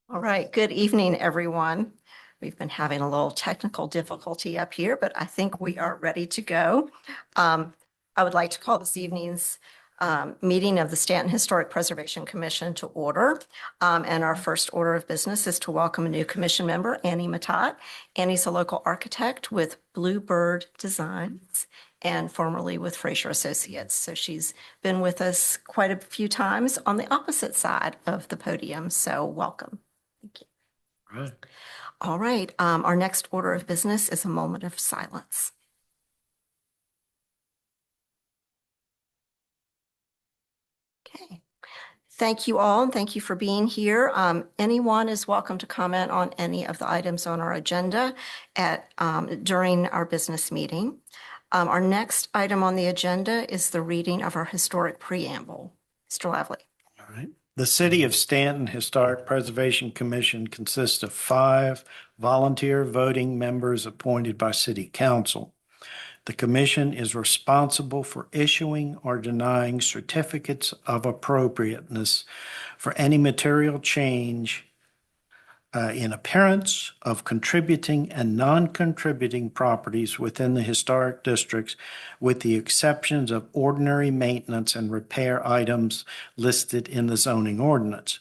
All right, good evening, everyone. We've been having a little technical difficulty up here, but I think we are ready to go. I would like to call this evening's meeting of the Staunton Historic Preservation Commission to order. And our first order of business is to welcome a new commission member, Annie Matat. Annie's a local architect with Bluebird Designs and formerly with Fraser Associates. So she's been with us quite a few times on the opposite side of the podium. So welcome. Thank you. All right. All right. Our next order of business is a moment of silence. Okay. Thank you all, and thank you for being here. Anyone is welcome to comment on any of the items on our agenda during our business meeting. Our next item on the agenda is the reading of our historic preamble. Mr. Lavely. All right. The City of Staunton Historic Preservation Commission consists of 5 volunteer voting members appointed by City Council. The commission is responsible for issuing or denying certificates of appropriateness for any material change in appearance of contributing and non-contributing properties within the historic districts, with the exceptions of ordinary maintenance and repair items listed in the zoning ordinance.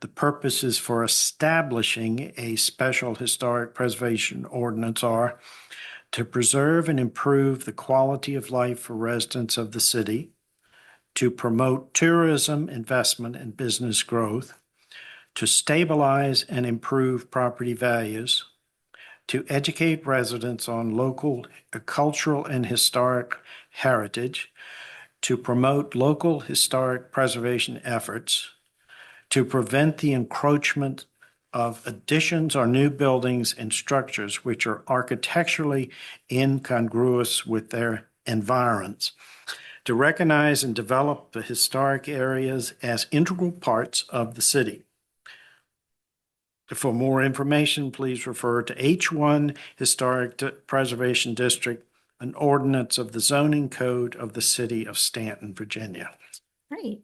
The purposes for establishing a special historic preservation ordinance are to preserve and improve the quality of life for residents of the city, to promote tourism, investment, and business growth, to stabilize and improve property values, to educate residents on local cultural and historic heritage, to promote local historic preservation efforts, to prevent the encroachment of additions or new buildings and structures which are architecturally incongruous with their environs, to recognize and develop the historic areas as integral parts of the city. For more information, please refer to H1 Historic Preservation District, an ordinance of the zoning code of the City of Staunton, Virginia. Great.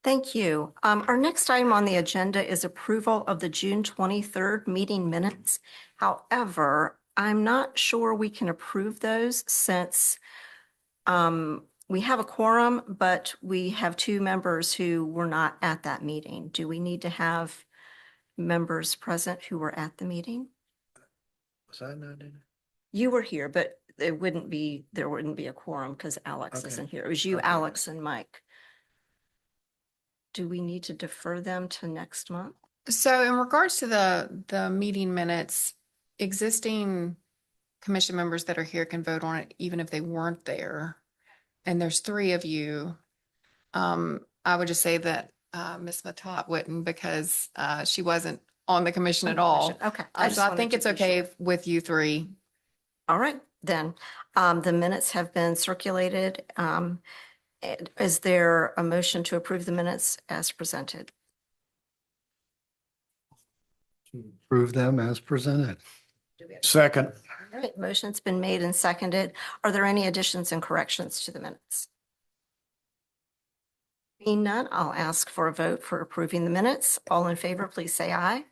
Thank you. Our next item on the agenda is approval of the June 23rd meeting minutes. However, I'm not sure we can approve those since we have a quorum, but we have 2 members who were not at that meeting. Do we need to have members present who were at the meeting? Was I not in it? You were here, but there wouldn't be a quorum because Alex isn't here. It was you, Okay. Alex, and Mike. Do we need to defer them to next month? So in regards to the meeting minutes, existing commission members that are here can vote on it even if they weren't there. And there's 3 of you. I would just say that Ms. Matat wouldn't because she wasn't on the commission at all. Okay. So I think it's okay with you 3. All right, then. The minutes have been circulated. Is there a motion to approve the minutes as presented? Approve them as presented. Second. All right, motion's been made and seconded. Are there any additions and corrections to the minutes? Being none, I'll ask for a vote for approving the minutes. All in favor, please say aye.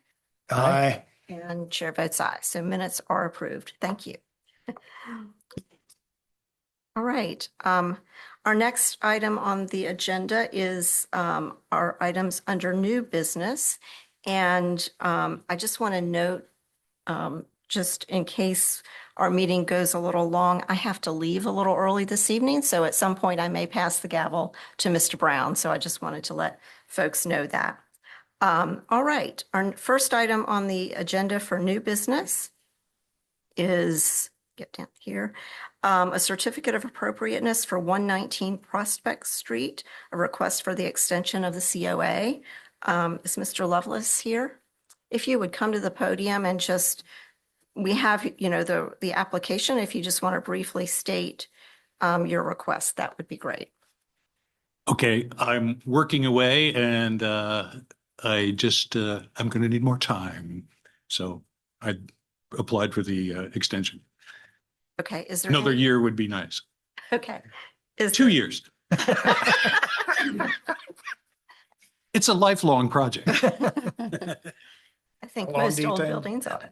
Aye. And chair votes aye. So minutes are approved. Thank you. All right. Our next item on the agenda is our items under new business. And I just want to note, just in case our meeting goes a little long, I have to leave a little early this evening. So at some point I may pass the gavel to Mr. Brown. So I just wanted to let folks know that. All right. Our first item on the agenda for new business is, get down here, a certificate of appropriateness for 119 Prospect Street, a request for the extension of the COA. Is Mr. Lovelace here? If you would come to the podium and just, we have, the application. If you just want to briefly state your request, that would be great. Okay, I'm working away and I'm going to need more time. So I applied for the extension. Okay, is there Another year would be nice. Okay. 2 years. It's a lifelong project. I think How long most do you old think? buildings are.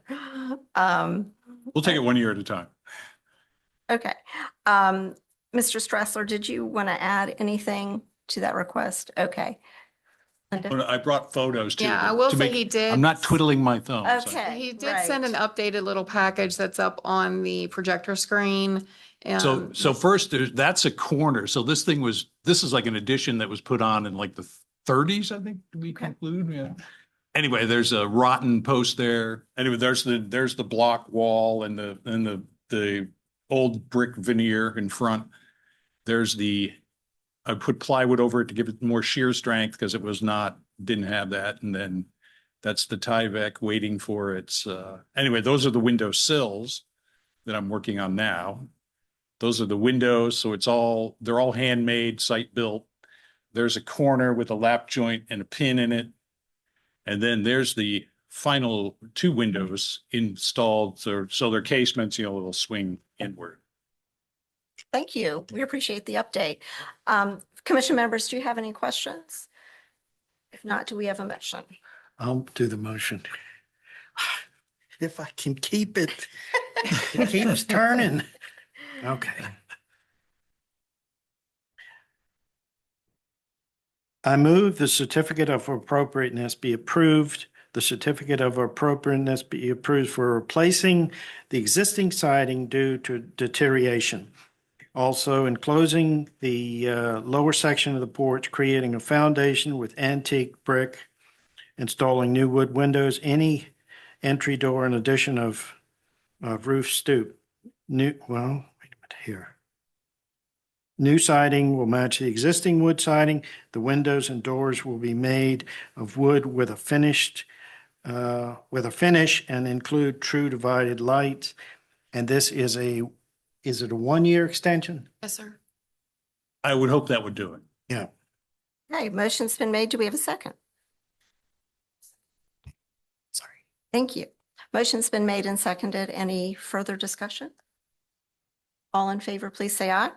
We'll take it 1 year at a time. Okay. Mr. Stressler, did you want to add anything to that request? Okay. Linda? But I brought photos too. Yeah, I to- will to say make- he did. I'm not twiddling my thumbs. Okay. He did send an right. updated little package that's up on the projector screen. So first, that's a corner. So this is like an addition that was put on in like the 30s, I think, do we Okay. conclude? Yeah. Anyway, there's a rotten post there. Anyway, there's the block wall and the old brick veneer in front. I put plywood over it to give it more shear strength because didn't have that. And then that's the Tyvek waiting for its, anyway, those are the window sills that I'm working on now. Those are the windows. So they're all handmade, site built. There's a corner with a lap joint and a pin in it. And then there's the final 2 windows installed. So they're casements, they'll swing inward. Thank you. We appreciate the update. Commission members, do you have any questions? If not, do we have a motion? I'll do the motion. If I can keep it, it keeps turning. Okay. I move the certificate of appropriateness be approved. The certificate of appropriateness be approved for replacing the existing siding due to deterioration. Also enclosing the lower section of the porch, creating a foundation with antique brick, installing new wood windows, any entry door and addition of roof stoop. Wait a minute here. New siding will match the existing wood siding. The windows and doors will be made of wood with a finish and include true divided lights. And this is it a 1-year extension? Yes, sir. I would hope that would do it. Yeah. Okay, motion's been made. Do we have a second? Sorry. Thank you. Motion's been made and seconded. Any further discussion? All in favor, please say aye.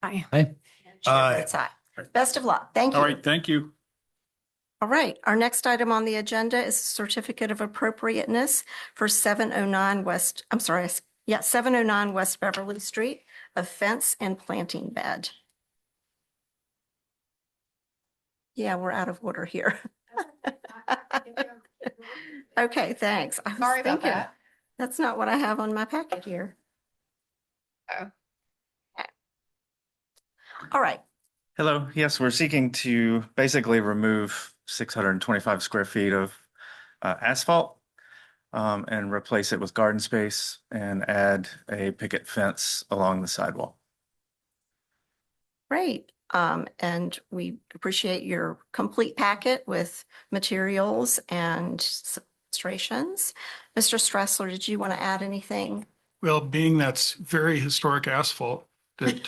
Aye. And chair Aye. votes aye. Best of luck. Thank you. All right, thank you. All right, our next item on the agenda is a certificate of appropriateness for 709 West Beverly Street, a fence and planting bed. Yeah, we're out of order here. Okay, thanks. I was Sorry about thinking, that. that's not what I have on my packet here. Oh. Okay. All right, Hello. Yes, we're seeking to basically remove 625 square feet of asphalt and replace it with garden space and add a picket fence along the sidewalk. great. And we appreciate your complete packet with materials and illustrations. Mr. Stressler, did you want to add anything? Well, being that's very historic asphalt that,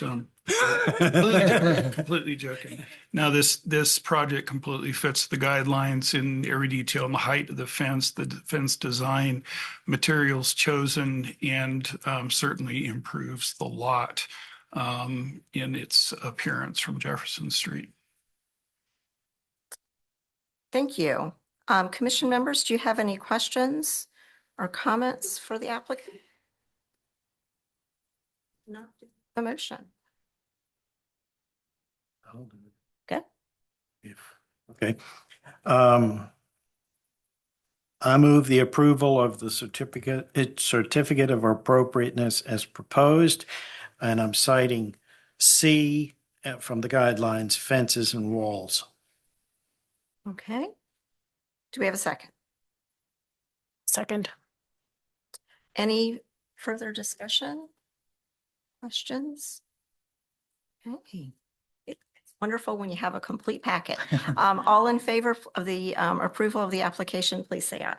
completely joking. Now, this project completely fits the guidelines in every detail, in the height of the fence design, materials chosen, and certainly improves the lot in its appearance from Jefferson Street. Thank you. Commission members, do you have any questions or comments for the applicant? No, the motion. Okay. Okay. I move the approval of the certificate of appropriateness as proposed, and I'm citing C from the guidelines, fences and walls. Okay. Do we have a second? Second. Any further discussion? Questions? Okay. It's wonderful when you have a complete packet. All in favor of the approval of the application, please say aye.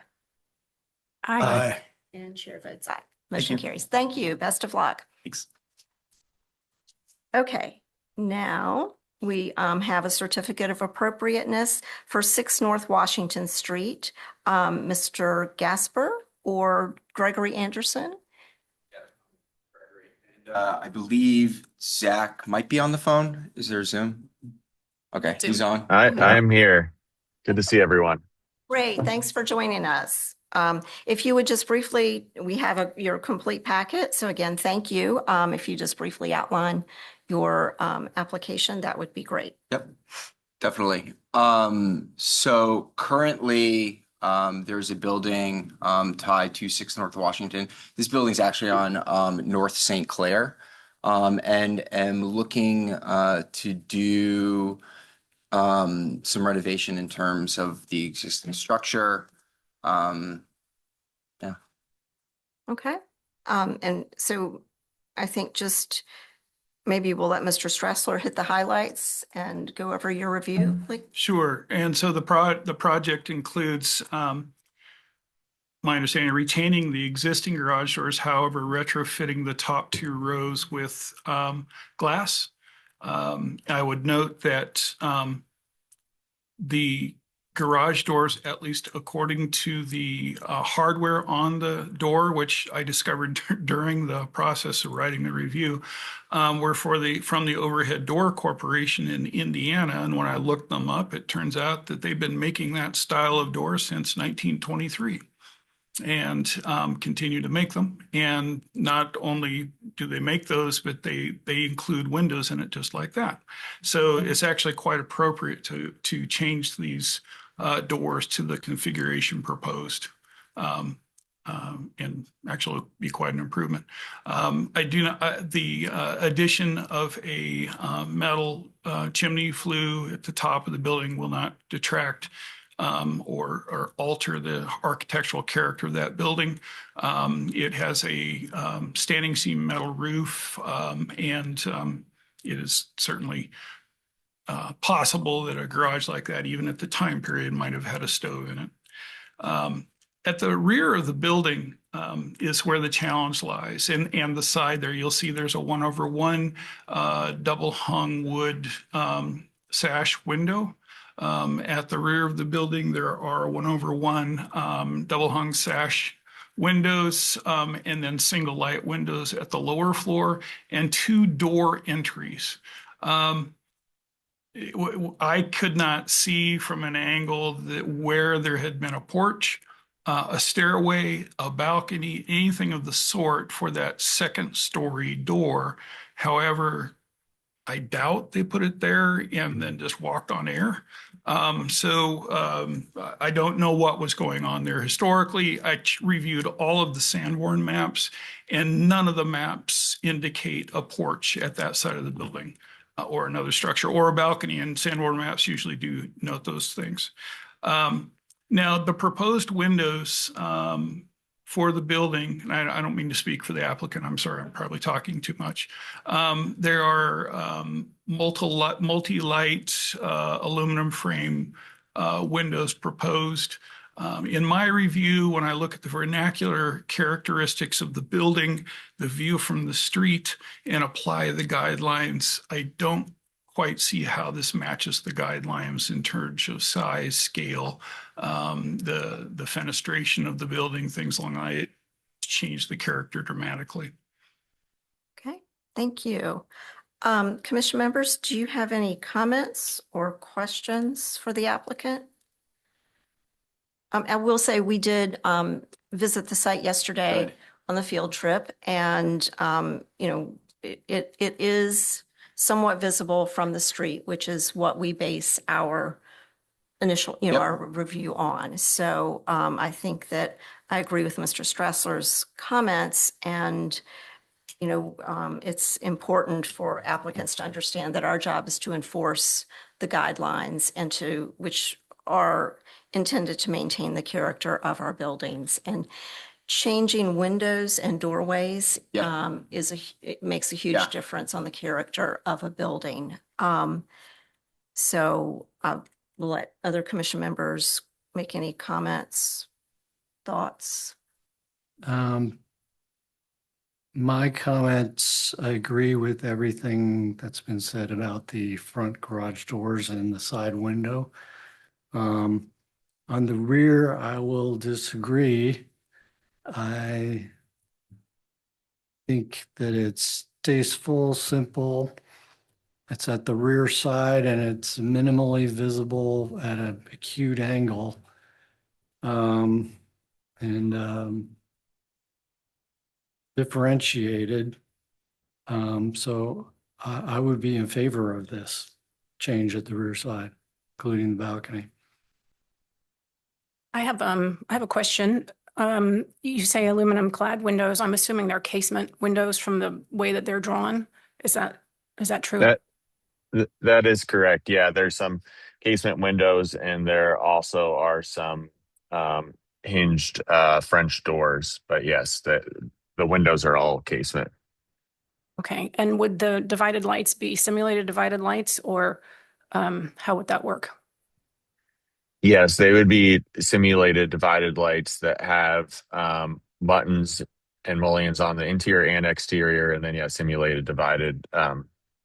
Aye. And chair votes aye. Motion you. carries. Thank you. Best of luck. Thanks. Okay, now we have a certificate of appropriateness for 6 North Washington Street. Mr. Gasper or Gregory Anderson? I believe Zach might be on the phone. Is there Zoom? Okay, he's on. I'm here. Good to see everyone. Great, thanks for joining us. If you would just briefly, we have your complete packet. So again, thank you. If you just briefly outline your application, that would be great. Yep, definitely. So currently, there's a building tied to 6 North Washington. This building's actually on North St. Clair, and am looking to do some renovation in terms of the existing structure. Yeah. Okay. And so I think just maybe we'll let Mr. Stressler hit the highlights and go over your review, please. Sure. And so the project includes, my understanding, retaining the existing garage doors, however, retrofitting the top 2 rows with glass. I would note that the garage doors, at least according to the hardware on the door, which I discovered during the process of writing the review, were from the Overhead Door Corporation in Indiana. And when I looked them up, it turns out that they've been making that style of door since 1923 and continue to make them. And not only do they make those, but they include windows in it just like that. So it's actually quite appropriate to change these doors to the configuration proposed, and actually be quite an improvement. I do not, the addition of a metal chimney flue at the top of the building will not detract or alter the architectural character of that building. It has a standing seam metal roof, and it is certainly possible that a garage like that, even at the time period, might have had a stove in it. At the rear of the building is where the challenge lies. And the side there, you'll see there's a 1/1 double hung wood sash window. At the rear of the building, there are 1/1 double hung sash windows, and then single light windows at the lower floor, and 2 door entries. I could not see from an angle that where there had been a porch, a stairway, a balcony, anything of the sort for that 2nd story door. However, I doubt they put it there and then just walked on air. I don't know what was going on there. Historically, I reviewed all of the Sanborn maps, and none of the maps indicate a porch at that side of the building or another structure or a balcony, and Sanborn maps usually do note those things. Now, the proposed windows for the building, and I don't mean to speak for the applicant, I'm sorry, I'm probably talking too much. There are multi-light aluminum frame windows proposed. In my review, when I look at the vernacular characteristics of the building, the view from the street, and apply the guidelines, I don't quite see how this matches the guidelines in terms of size, scale, the fenestration of the building, things along that. It changed the character dramatically. Okay, thank you. Commission members, do you have any comments or questions for the applicant? I will say we did visit the site yesterday Good. on the field trip, and it is somewhat visible from the street, which is what we base our initial, Yep. our review on. So I think that I agree with Mr. Stressler's comments, and it's important for applicants to understand that our job is to enforce the guidelines and which are intended to maintain the character of our buildings. And changing windows and doorways Yeah. it makes a huge Yeah. difference on the character of a building. So we'll let other commission members make any comments, thoughts. My comments, I agree with everything that's been said about the front garage doors and the side window. On the rear, I will disagree. I think that it's tasteful, simple. It's at the rear side and it's minimally visible at an acute angle. Um, and differentiated. So I would be in favor of this change at the rear side, including the balcony. I have a question. You say aluminum clad windows. I'm assuming they're casement windows from the way that they're drawn. Is that true? That is correct. Yeah, there's some casement windows, and there also are some hinged French doors. But yes, the windows are all casement. Okay. And would the divided lights be simulated divided lights, or how would that work? Yes, they would be simulated divided lights that have buttons and mullions on the interior and exterior, and then yeah, simulated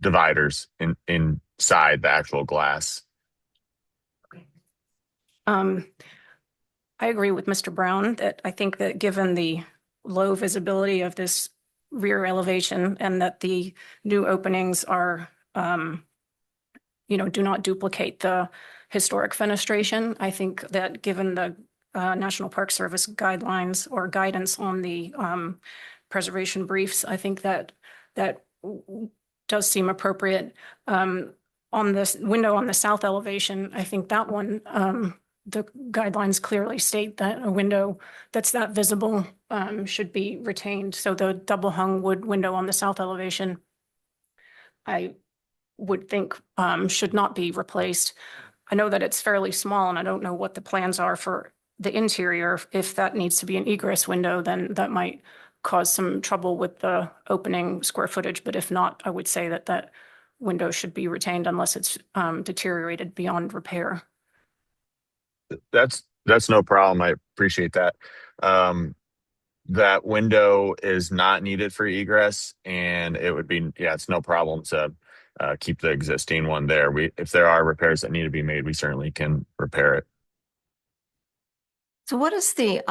dividers inside the actual glass. I agree with Mr. Brown that I think that given the low visibility of this rear elevation and that the new openings are, do not duplicate the historic fenestration, I think that given the National Park Service guidelines or guidance on the preservation briefs, I think that does seem appropriate. On this window on the south elevation, I think that one, the guidelines clearly state that a window that's that visible should be retained. So the double hung wood window on the south elevation, I would think should not be replaced. I know that it's fairly small and I don't know what the plans are for the interior. If that needs to be an egress window, then that might cause some trouble with the opening square footage. But if not, I would say that that window should be retained unless it's deteriorated beyond repair. That's no problem. I appreciate that. That window is not needed for egress, and it would be it's no problem to keep the existing one there. If there are repairs that need to be made, we certainly can repair it. So what is the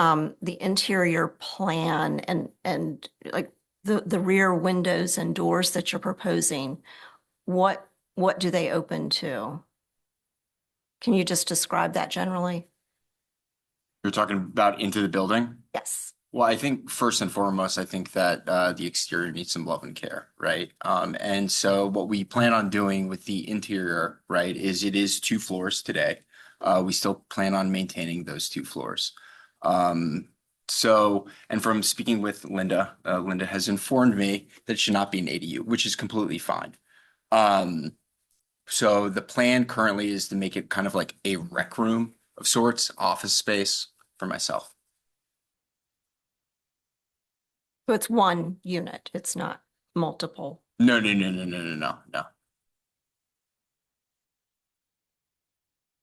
interior plan and like the rear windows and doors that you're proposing? What do they open to? Can you just describe that generally? You're talking about into the building? Yes. Well, I think first and foremost, I think that the exterior needs some love and care, right? And so what we plan on doing with the interior, right, is it is 2 floors today. We still plan on maintaining those 2 floors. So, and from speaking with Linda, Linda has informed me that it should not be an ADU, which is completely fine. So the plan currently is to make it kind of like a rec room of sorts, office space for myself. So it's one unit, it's not multiple. No.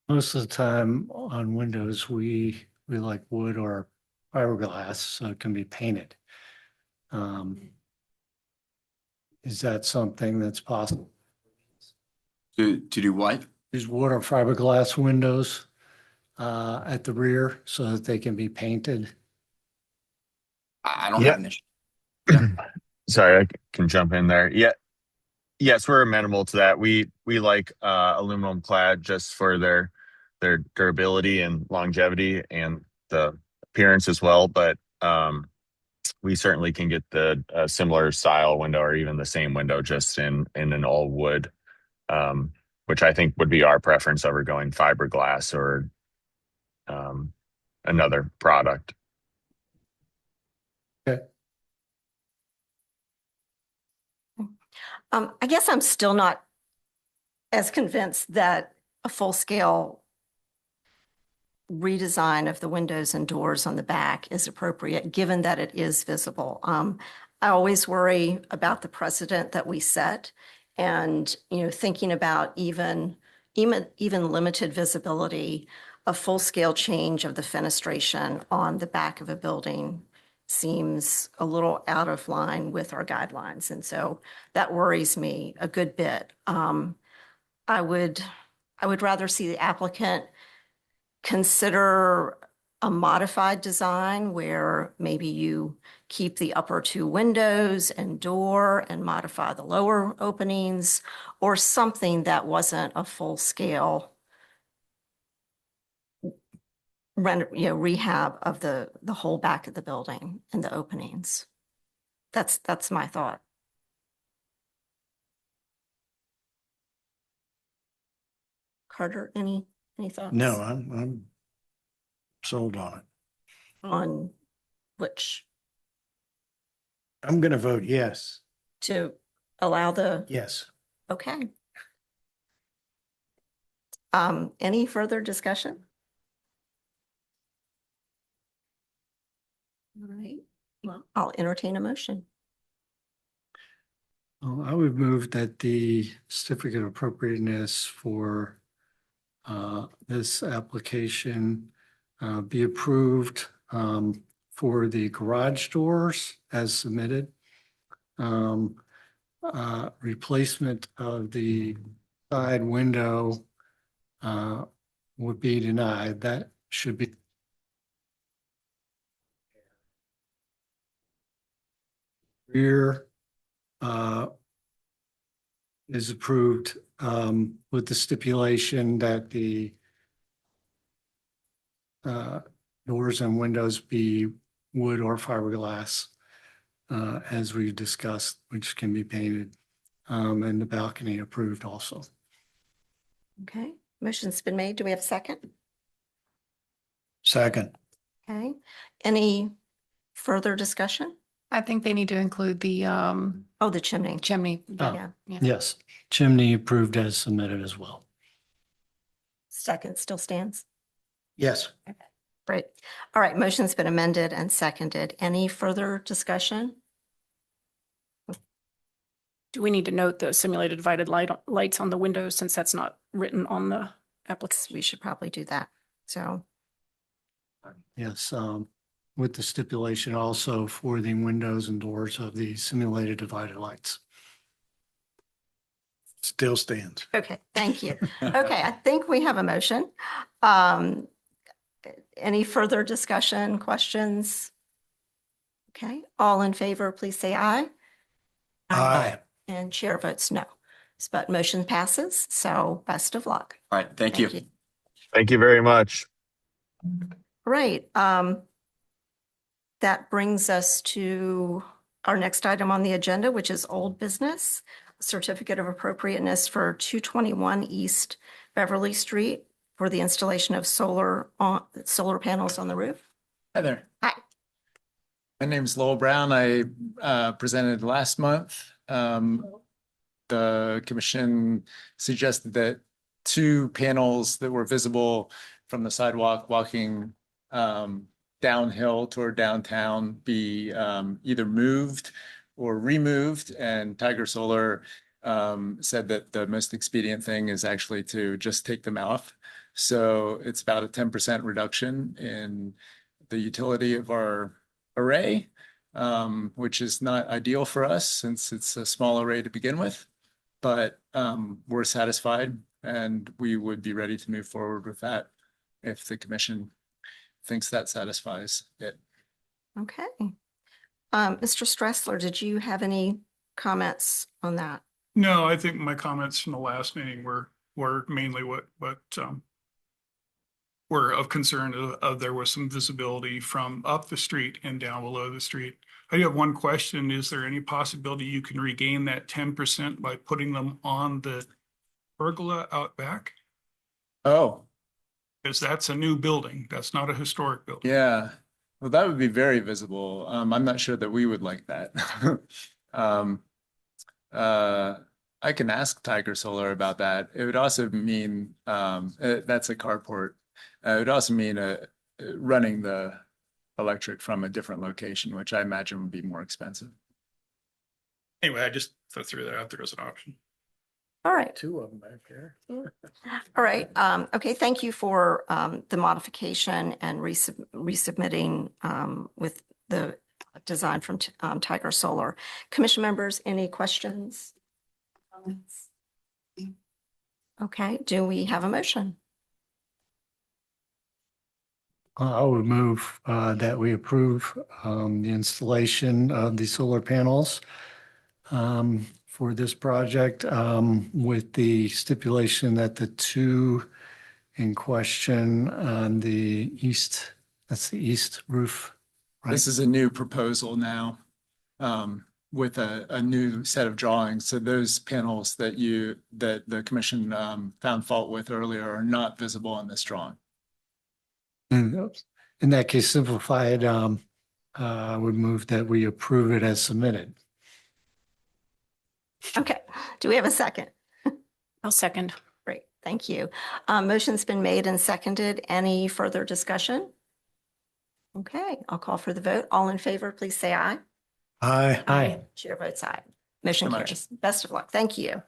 Most of the time on windows, we like wood or fiberglass, so it can be painted. Is that something that's possible? To do what? These wood or fiberglass windows at the rear so that they can be painted. I don't Yeah. have an issue. Sorry, I can jump in there. Yeah. Yes, we're amenable to that. We like aluminum clad just for their durability and longevity and the appearance as well. But we certainly can get the similar style window or even the same window just in an all wood, which I think would be our preference over going fiberglass or another product. Okay. I guess I'm still not as convinced that a full-scale redesign of the windows and doors on the back is appropriate, given that it is visible. I always worry about the precedent that we set and, thinking about even limited visibility, a full-scale change of the fenestration on the back of a building seems a little out of line with our guidelines. And so that worries me a good bit. I would rather see the applicant consider a modified design where maybe you keep the upper two windows and door and modify the lower openings, or something that wasn't a full scale rehab of the whole back of the building and the openings. That's my thought. Carter, any thoughts? No, I'm sold on it. On which, I'm going to vote yes. to allow the, Yes. okay. Any further discussion? All right, well, I'll entertain a motion. I would move that the certificate of appropriateness for this application be approved for the garage doors as submitted. Replacement of the side window would be denied. That should be rear is approved with the stipulation that the doors and windows be wood or fiberglass, as we've discussed, which can be painted, and the balcony approved also. Okay, motion's been made. Do we have a second? Second. Okay, any further discussion? I think they need to include the Oh, the chimney. chimney. Oh. Yeah, Yes, chimney approved as submitted as well. second still stands. Yes. Great. All right, motion's been amended and seconded. Any further discussion? Do we need to note the simulated divided lights on the windows since that's not written on the application? We should probably do that. So, Yes, with the stipulation also for the windows and doors of the simulated divided lights. Still stands. okay, thank you. Okay, I think we have a motion. Any further discussion, questions? Okay, all in favor, please say aye. Aye. And chair votes no. But motion passes, so best of luck. All right, thank you. Thank you very much. Great. That brings us to our next item on the agenda, which is old business, certificate of appropriateness for 221 East Beverly Street for the installation of solar panels on the roof. Hi there. Hi. My name's Lowell Brown. I presented last month. The commission suggested that 2 panels that were visible from the sidewalk walking downhill toward downtown be either moved or removed. And Tiger Solar said that the most expedient thing is actually to just take them off. So it's about a 10% reduction in the utility of our array, which is not ideal for us since it's a small array to begin with. But we're satisfied and we would be ready to move forward with that if the commission thinks that satisfies it. Okay. Mr. Stressler, did you have any comments on that? No, I think my comments from the last meeting were mainly what were of concern of there was some visibility from up the street and down below the street. I do have one question. Is there any possibility you can regain that 10% by putting them on the pergola out back? Oh, Because that's a new building. That's not a historic building. yeah. Well, that would be very visible. I'm not sure that we would like that. I can ask Tiger Solar about that. It would also mean that's a carport. It would also mean running the electric from a different location, which I imagine would be more expensive. Anyway, I just threw that out there as an option. All right. 2 of them back there. All right. Okay. Thank you for the modification and resubmitting with the design from Tiger Solar. Commission members, any questions? Comments? Okay. Do we have a motion? I would move that we approve the installation of the solar panels for this project with the stipulation that the two in question on the east, that's the east roof, right? This is a new proposal now with a new set of drawings. So those panels that the commission found fault with earlier are not visible on this drawing. And in that case, simplified, I would move that we approve it as submitted. Okay, do we have a second? I'll second. Great, thank you. Motion's been made and seconded. Any further discussion? Okay, I'll call for the vote. All in favor, please say aye. Aye. Aye. Chair votes aye. Motion So much. carries. Best of luck. Thank you.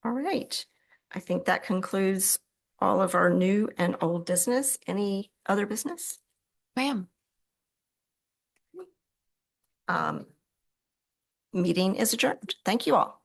All right. I think that concludes all of our new and old business. Any other business? Ma'am. Meeting is adjourned. Thank you all.